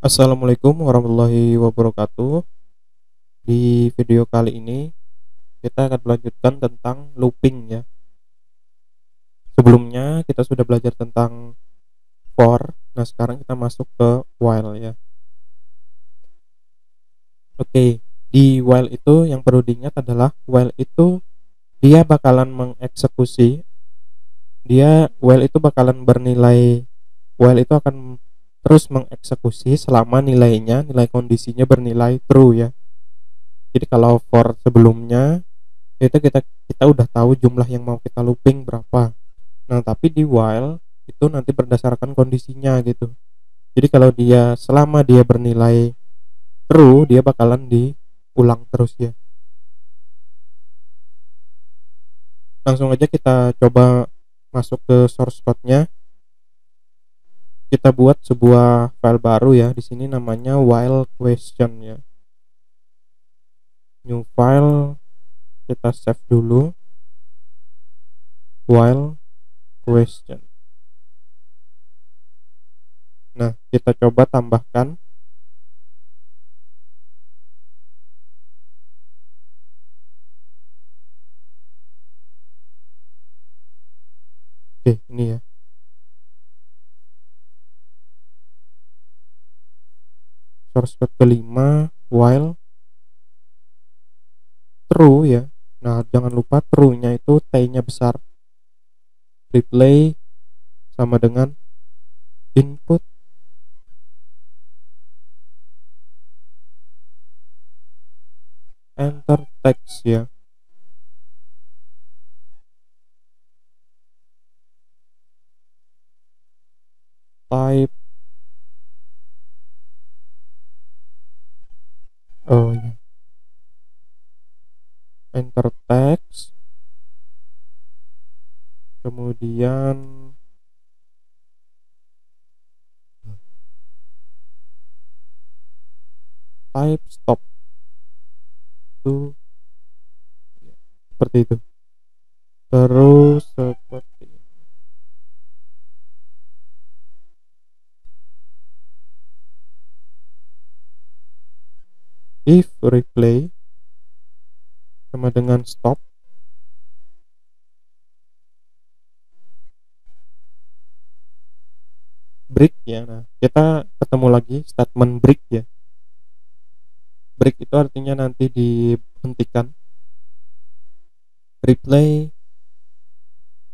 Assalamualaikum warahmatullahi wabarakatuh. Di video kali ini kita akan melanjutkan tentang looping ya. Sebelumnya kita sudah belajar tentang for. Nah, sekarang kita masuk ke while ya. Oke, di while itu yang perlu diingat adalah while itu dia bakalan mengeksekusi. While itu bakalan bernilai, while itu akan terus mengeksekusi selama nilai kondisinya bernilai true ya. Jadi kalau for sebelumnya itu kita udah tahu jumlah yang mau kita looping berapa. Nah, tapi di while itu nanti berdasarkan kondisinya gitu. Jadi kalau selama dia bernilai true, dia bakalan diulang terus ya. Langsung aja kita coba masuk ke source code-nya. Kita buat sebuah file baru ya. Di sini namanya while question ya. New file, kita save dulu. While question. Nah, kita coba tambahkan ini ya. Source code kelima while true ya. Nah, jangan lupa true-nya itu T-nya besar. Replay sama dengan input enter text ya. Type ya. Enter text. Kemudian type stop itu seperti itu. Terus seperti ini. If replay sama dengan stop, break ya. Nah, kita ketemu lagi statement break ya. Break itu artinya nanti dihentikan. Replay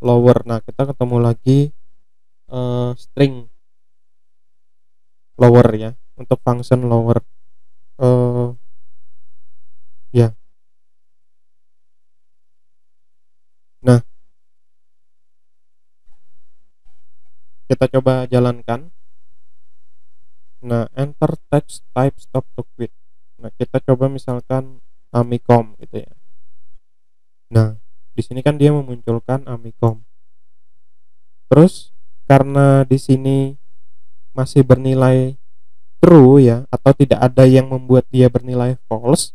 lower. Nah, kita ketemu lagi string lower ya, untuk function lower ya. Nah, kita coba jalankan. Nah, enter text type stop to quit. Nah, kita coba misalkan Amicom gitu ya. Nah, di sini kan dia memunculkan Amicom. Terus karena di sini masih bernilai true ya, atau tidak ada yang membuat dia bernilai false,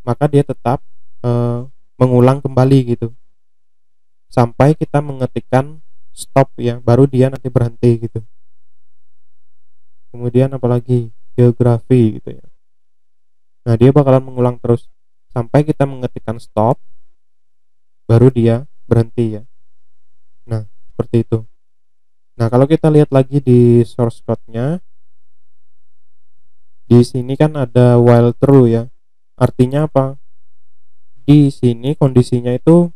maka dia tetap mengulang kembali gitu sampai kita mengetikkan stop ya, baru dia nanti berhenti gitu. Kemudian apalagi geografi gitu ya. Nah, dia bakalan mengulang terus sampai kita mengetikkan stop, baru dia berhenti ya. Nah, seperti itu. Nah, kalau kita lihat lagi di source code-nya, di sini kan ada while true ya. Artinya apa? Di sini kondisinya itu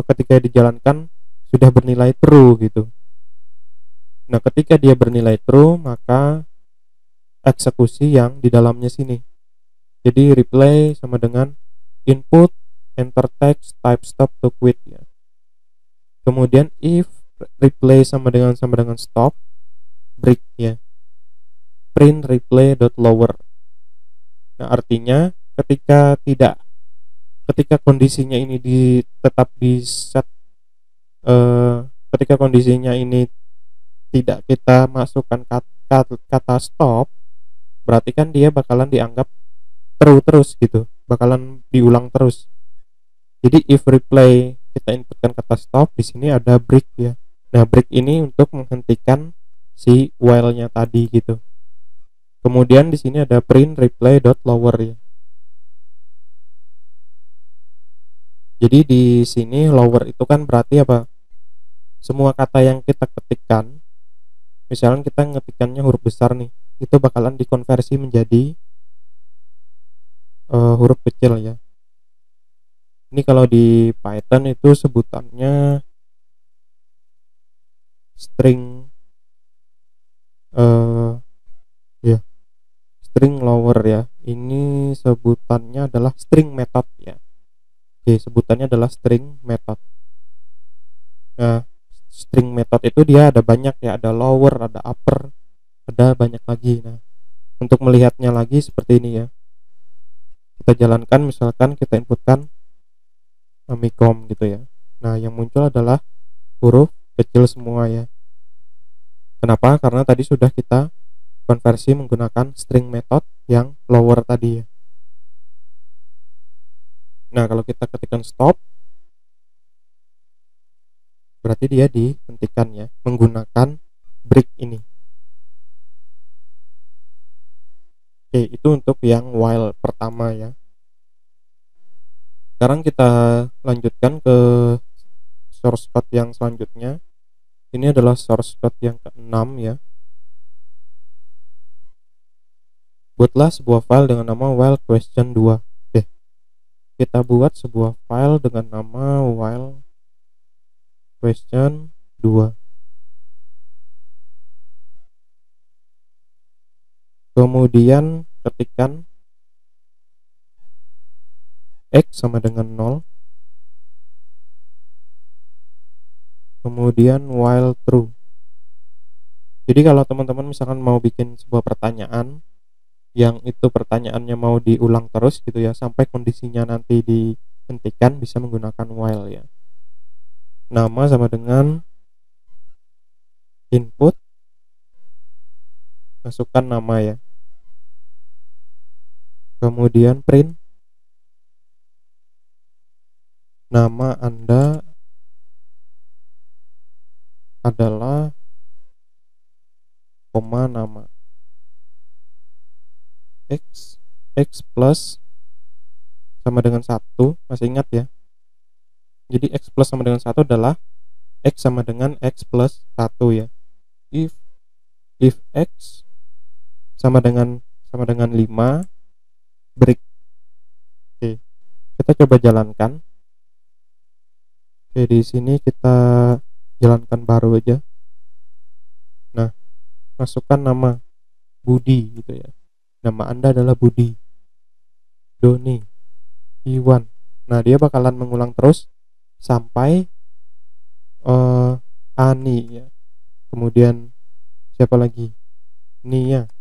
ketika dijalankan sudah bernilai true gitu. Nah, ketika dia bernilai true, maka eksekusi yang di dalamnya sini. Jadi replay sama dengan input enter text type stop to quit ya. Kemudian if replay sama dengan stop, break ya. Print replay dot lower. Nah, artinya ketika kondisinya ini tetap di set, ketika kondisinya ini tidak kita masukkan kata stop, berarti kan dia bakalan dianggap true terus gitu, bakalan diulang terus. Jadi if replay kita inputkan kata stop, di sini ada break ya. Nah, break ini untuk menghentikan si while-nya tadi gitu. Kemudian di sini ada print reply.lower ya. Jadi di sini lower itu kan berarti apa? Semua kata yang kita ketikkan, misalnya kita ngetikkannya huruf besar nih, itu bakalan dikonversi menjadi huruf kecil ya. Ini kalau di Python itu sebutannya string ya, string lower ya. Ini sebutannya adalah string method ya. Oke, sebutannya adalah string method. Nah, string method itu dia ada banyak ya, ada lower, ada upper, ada banyak lagi. Nah, untuk melihatnya lagi seperti ini ya. Kita jalankan, misalkan kita inputkan Amikom gitu ya. Nah, yang muncul adalah huruf kecil semua ya. Kenapa? Karena tadi sudah kita konversi menggunakan string method yang lower tadi ya. Nah, kalau kita ketikkan stop, berarti dia dihentikan ya, menggunakan break ini. Oke, itu untuk yang while pertama ya. Sekarang kita lanjutkan ke source code yang selanjutnya. Ini adalah source code yang ke-6 ya. Buatlah sebuah file dengan nama while question 2. Oke. Kita buat sebuah file dengan nama while question 2. Kemudian ketikkan X sama dengan 0. Kemudian while true. Jadi kalau teman-teman misalkan mau bikin sebuah pertanyaan yang itu pertanyaannya mau diulang terus gitu ya, sampai kondisinya nanti dihentikan, bisa menggunakan while ya. Nama sama dengan input, masukkan nama ya. Kemudian print nama Anda adalah koma nama X plus sama dengan 1. Masih ingat ya? Jadi X plus sama dengan 1 adalah X sama dengan X plus 1 ya. If X sama dengan 5, break. Oke, kita coba jalankan. Oke, di sini kita jalankan baru aja. Nah, masukkan nama Budi gitu ya. Nama Anda adalah Budi, Doni, Iwan. Nah, dia bakalan mengulang terus sampai Ani ya. Kemudian siapa lagi? Nia.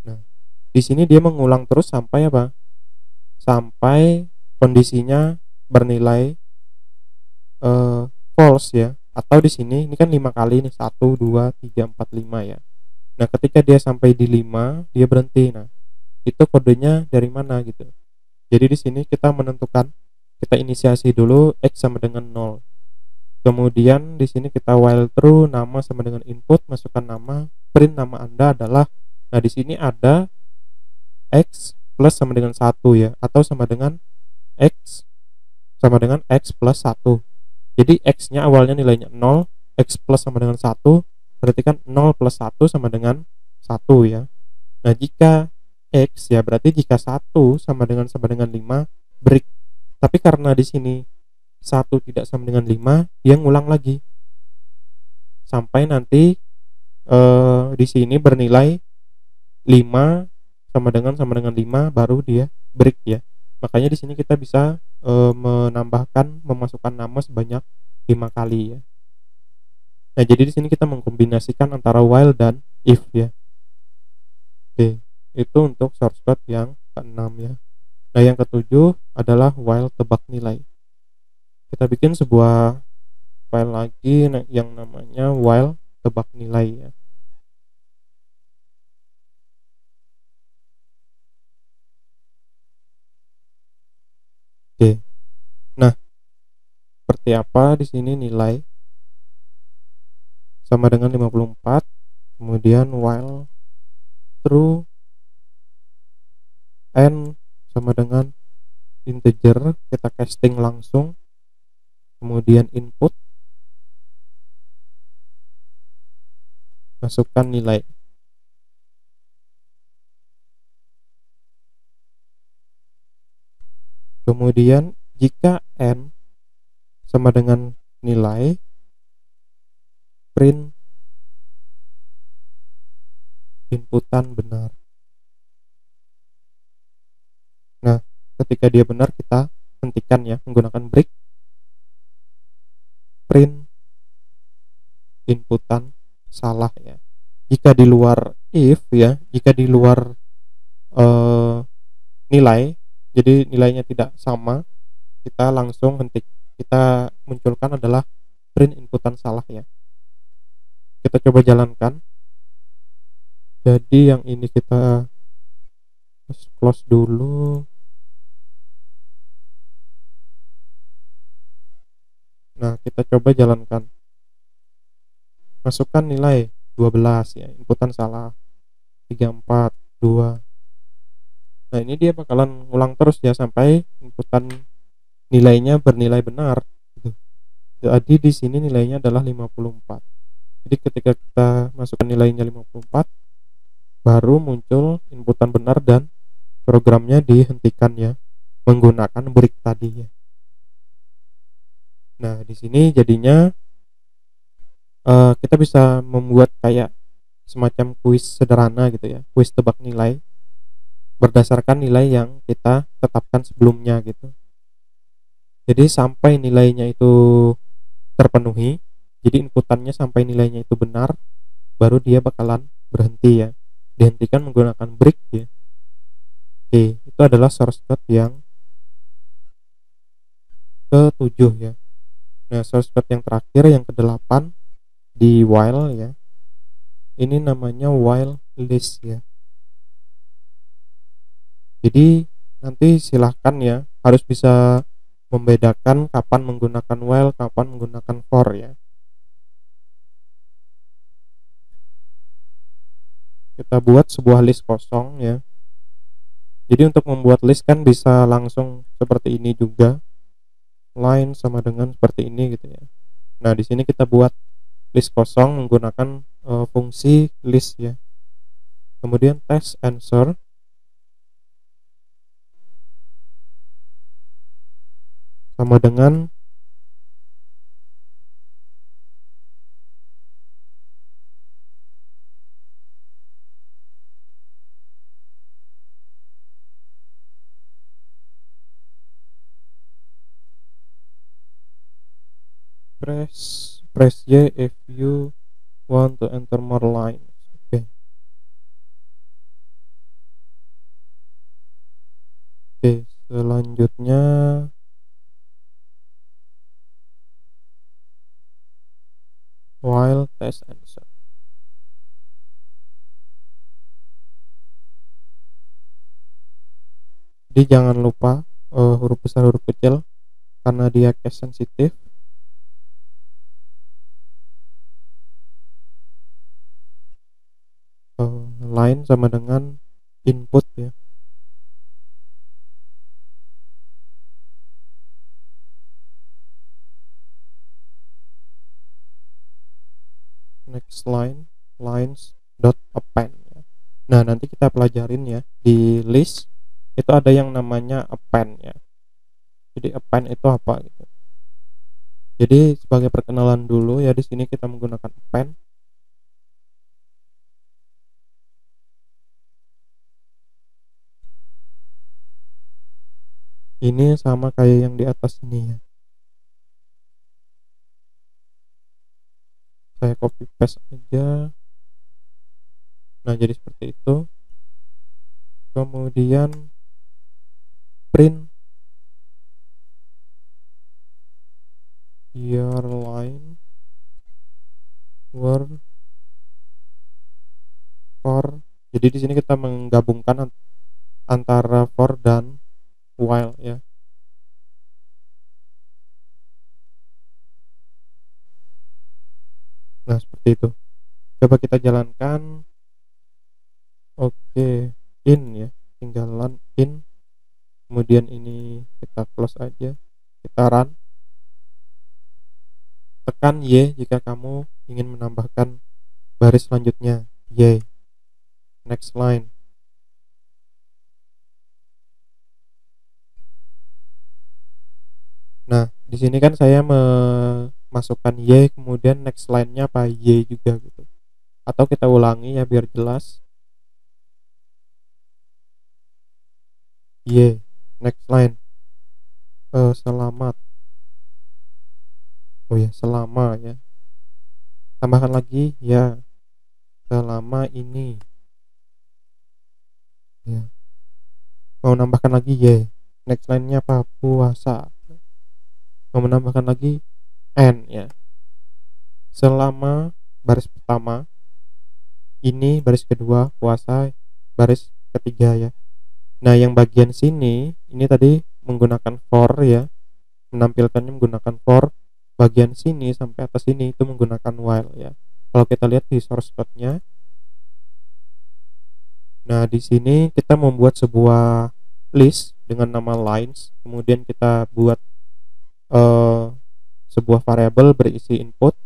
Nah, di sini dia mengulang terus sampai apa? Sampai kondisinya bernilai false ya. Atau di sini ini kan 5 kali nih, 1 2 3 4 5 ya. Nah, ketika dia sampai di 5, dia berhenti. Nah, itu kodenya dari mana gitu. Jadi di sini kita menentukan, kita inisiasi dulu X sama dengan 0. Kemudian di sini kita while true, nama sama dengan input, masukkan nama, print nama Anda adalah, nah di sini ada X plus sama dengan 1 ya, atau sama dengan X sama dengan X plus 1. Jadi X-nya awalnya nilainya 0, X plus sama dengan 1, berarti kan 0 plus 1 sama dengan 1 ya. Nah, jika X ya, berarti jika 1 sama dengan 5, break. Tapi karena di sini 1 tidak sama dengan 5, dia ngulang lagi. Sampai nanti di sini bernilai 5 sama dengan 5, baru dia break ya. Makanya di sini kita bisa memasukkan nama sebanyak 5 kali ya. Nah, jadi di sini kita mengkombinasikan antara while dan if ya. Oke, itu untuk source code yang ke-6 ya. Nah, yang ke-7 adalah while tebak nilai. Kita bikin sebuah file lagi yang namanya while tebak nilai ya. Oke. Nah, seperti apa di sini nilai sama dengan 54. Kemudian while true n sama dengan integer, kita casting langsung, kemudian input, masukkan nilai. Kemudian jika n sama dengan nilai, print inputan benar. Nah, ketika dia benar kita hentikan ya menggunakan break, print inputan salah ya. Jika di luar if ya, jika di luar nilai, jadi nilainya tidak sama, kita langsung hentik, kita munculkan adalah print inputan salah ya. Kita coba jalankan. Jadi yang ini kita close dulu. Nah, kita coba jalankan. Masukkan nilai 12 ya, inputan salah 34 2. Nah, ini dia bakalan ulang terus ya sampai inputan nilainya bernilai benar gitu. Jadi di sini nilainya adalah 54. Jadi ketika kita masukkan nilainya 54, baru muncul inputan benar dan programnya dihentikan ya menggunakan break tadi ya. Nah, di sini jadinya kita bisa membuat kayak semacam kuis sederhana gitu ya, kuis tebak nilai berdasarkan nilai yang kita tetapkan sebelumnya gitu. Jadi sampai nilainya itu terpenuhi, jadi inputannya sampai nilainya itu benar, baru dia bakalan berhenti ya, dihentikan menggunakan break ya. Oke, itu adalah source code yang ke-7 ya. Nah, source code yang terakhir yang ke-8 di while ya, ini namanya while list ya. Jadi nanti silahkan ya, harus bisa membedakan kapan menggunakan while, kapan menggunakan for ya. Kita buat sebuah list kosong ya. Jadi untuk membuat list kan bisa langsung seperti ini juga, line sama dengan seperti ini gitu ya. Nah, di sini kita buat list kosong menggunakan fungsi list ya. Kemudian text answer sama dengan press Y if you want to enter more lines. Oke. Oke, selanjutnya while text answer. Jadi jangan lupa huruf besar huruf kecil karena dia case sensitif. Line sama dengan input ya. Next line, lines dot append ya. Nah, nanti kita pelajarin ya di list itu ada yang namanya append ya. Jadi append itu apa gitu. Jadi sebagai perkenalan dulu ya, di sini kita menggunakan append. Ini sama kayak yang di atas ini ya. Saya copy paste aja. Nah, jadi seperti itu. Kemudian print your line were for. Jadi di sini kita menggabungkan antara for dan while ya. Nah, seperti itu. Coba kita jalankan. Oke, in ya. tinggalan in, kemudian ini kita close aja, kita run, tekan Y jika kamu ingin menambahkan baris selanjutnya, Y, next line. Nah, di sini kan saya memasukkan Y, kemudian next line-nya apa, Y juga gitu. Atau kita ulangi ya biar jelas. Y, next line. Selamat. Oh ya, selama ya. Tambahkan lagi ya, selama ini. Ya. Mau nambahkan lagi Y. Next line-nya apa? Puasa. Mau menambahkan lagi N ya. Selama baris pertama, ini baris kedua, puasa baris ketiga ya. Nah, yang bagian sini ini tadi menggunakan for ya. Menampilkannya menggunakan for. Bagian sini sampai atas ini itu menggunakan while ya. Kalau kita lihat di source code-nya. Nah, di sini kita membuat sebuah list dengan nama lines, kemudian kita buat sebuah variabel berisi input.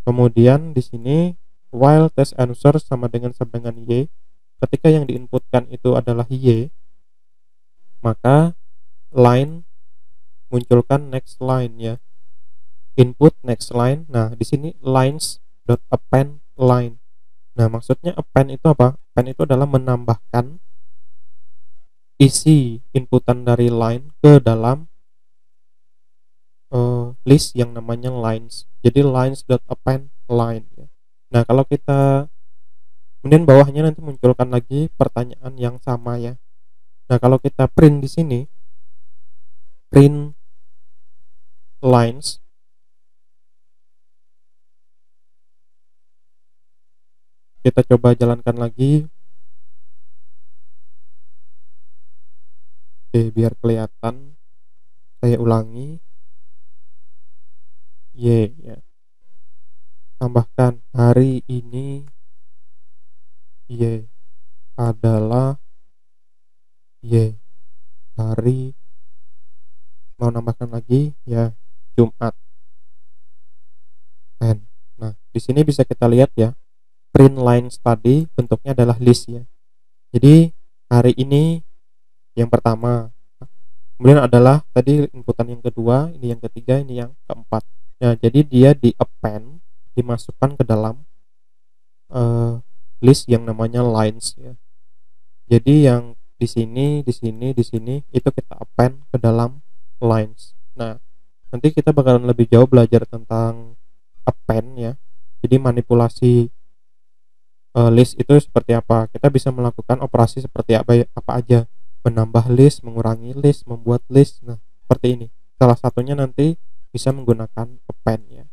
Kemudian di sini while test answer sama dengan Y. Ketika yang diinputkan itu adalah Y, maka line munculkan next line ya. Input next line. Nah, di sini lines.append line. Nah, maksudnya append itu apa? Append itu adalah menambahkan isi inputan dari line ke dalam list yang namanya lines. Jadi lines.append line ya. Nah, kalau kita kemudian bawahnya nanti munculkan lagi pertanyaan yang sama ya. Nah, kalau kita print di sini, print lines, kita coba jalankan lagi. Oke, biar kelihatan, saya ulangi. Y ya. Tambahkan hari ini Y adalah Y. Hari, mau nambahkan lagi ya, Jumat. N. Nah, di sini bisa kita lihat ya, print lines tadi bentuknya adalah list ya. Jadi hari ini yang pertama, kemudian adalah tadi inputan yang kedua, ini yang ketiga, ini yang keempat. Nah, jadi dia di append, dimasukkan ke dalam list yang namanya lines ya. Jadi yang di sini, di sini, di sini itu kita append ke dalam lines. Nah, nanti kita bakalan lebih jauh belajar tentang append ya. Jadi manipulasi list itu seperti apa. Kita bisa melakukan operasi seperti apa aja. Menambah list, mengurangi list, membuat list. Nah, seperti ini. Salah satunya nanti bisa menggunakan append ya.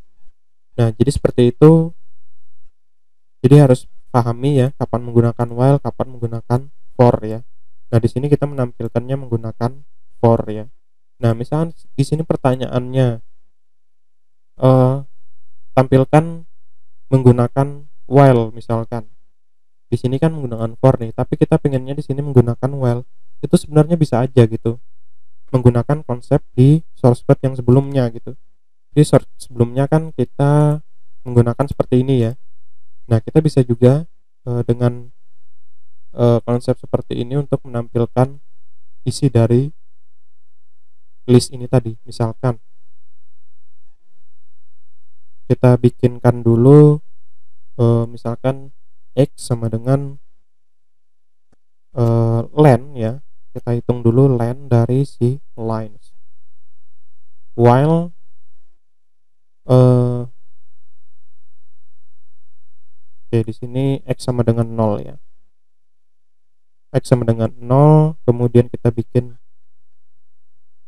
Nah, jadi seperti itu. Jadi harus pahami ya kapan menggunakan while, kapan menggunakan for ya. Nah, di sini kita menampilkannya menggunakan for ya. Nah, misalnya di sini pertanyaannya tampilkan menggunakan while misalkan. Di sini kan menggunakan for nih, tapi kita pengennya di sini menggunakan while. Itu sebenarnya bisa aja gitu. Menggunakan konsep di source code yang sebelumnya gitu. Di source sebelumnya kan kita menggunakan seperti ini ya. Nah, kita bisa juga dengan konsep seperti ini untuk menampilkan isi dari list ini tadi. Misalkan kita bikinkan dulu misalkan X sama dengan len ya. Kita hitung dulu len dari si lines. While oke, di sini X sama dengan 0 ya. X sama dengan 0, kemudian kita bikin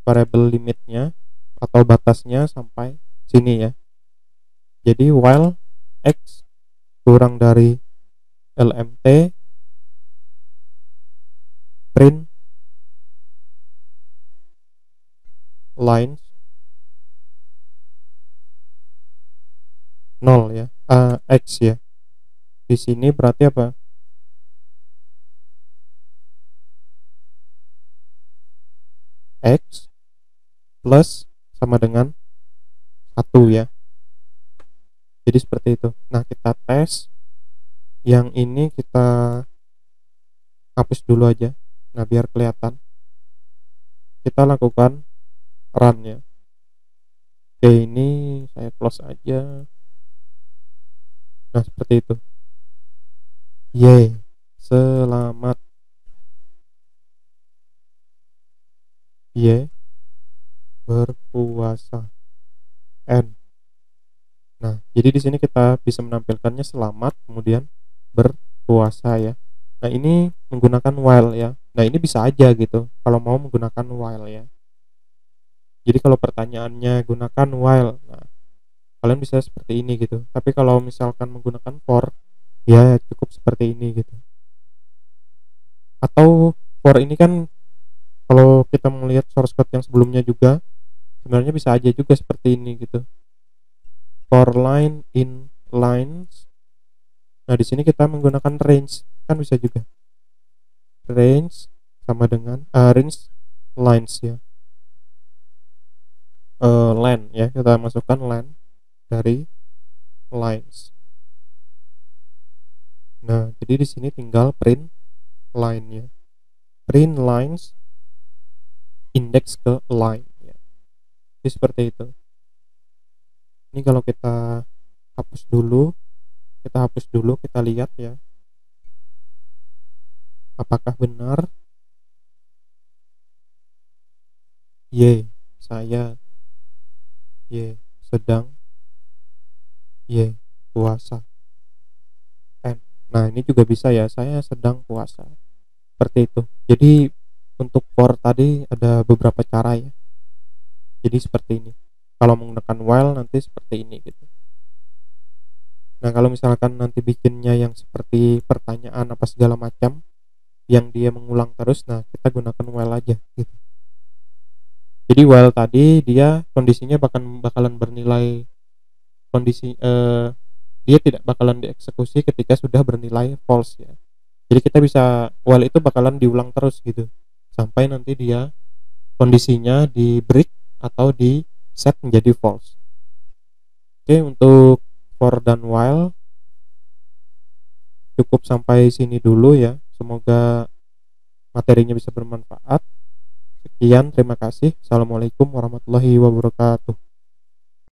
variable limitnya atau batasnya sampai sini ya. Jadi while X kurang dari LMT print lines 0 ya, X ya. Di sini berarti apa? X plus sama dengan 1 ya. Jadi seperti itu. Nah, kita tes. Yang ini kita hapus dulu aja. Nah, biar kelihatan. Kita lakukan run ya. Oke, ini saya close aja. Nah, seperti itu. Yeay, selamat. Yeay, berpuasa. N. Nah, jadi di sini kita bisa menampilkannya selamat, kemudian berpuasa ya. Nah, ini menggunakan while ya. Nah, ini bisa aja gitu kalau mau menggunakan while ya. Jadi kalau pertanyaannya gunakan while, nah kalian bisa seperti ini gitu. Tapi kalau misalkan menggunakan for, ya cukup seperti ini gitu. Atau for ini kan kalau kita melihat source code yang sebelumnya juga sebenarnya bisa aja juga seperti ini gitu. For line in lines. Nah, di sini kita menggunakan range, kan bisa juga. Range sama dengan range lines ya. Len ya, kita masukkan len dari lines. Nah, jadi di sini tinggal print line ya. Print lines index ke line ya. Jadi seperti itu. Ini kalau kita hapus dulu, kita lihat ya. Apakah benar? Y, saya. Y, sedang. Y, puasa. N. Nah, ini juga bisa ya, saya sedang puasa. Seperti itu. Jadi untuk for tadi ada beberapa cara ya. Jadi seperti ini. Kalau menggunakan while nanti seperti ini gitu. Nah, kalau misalkan nanti bikinnya yang seperti pertanyaan apa segala macam yang dia mengulang terus, nah kita gunakan while aja gitu. Jadi while tadi dia kondisinya bakalan bernilai kondisi dia tidak bakalan dieksekusi ketika sudah bernilai false ya. Jadi kita bisa while itu bakalan diulang terus gitu sampai nanti dia kondisinya di break atau di set menjadi false. Oke, untuk for dan while cukup sampai sini dulu ya. Semoga materinya bisa bermanfaat. Sekian, terima kasih. Assalamualaikum warahmatullahi wabarakatuh.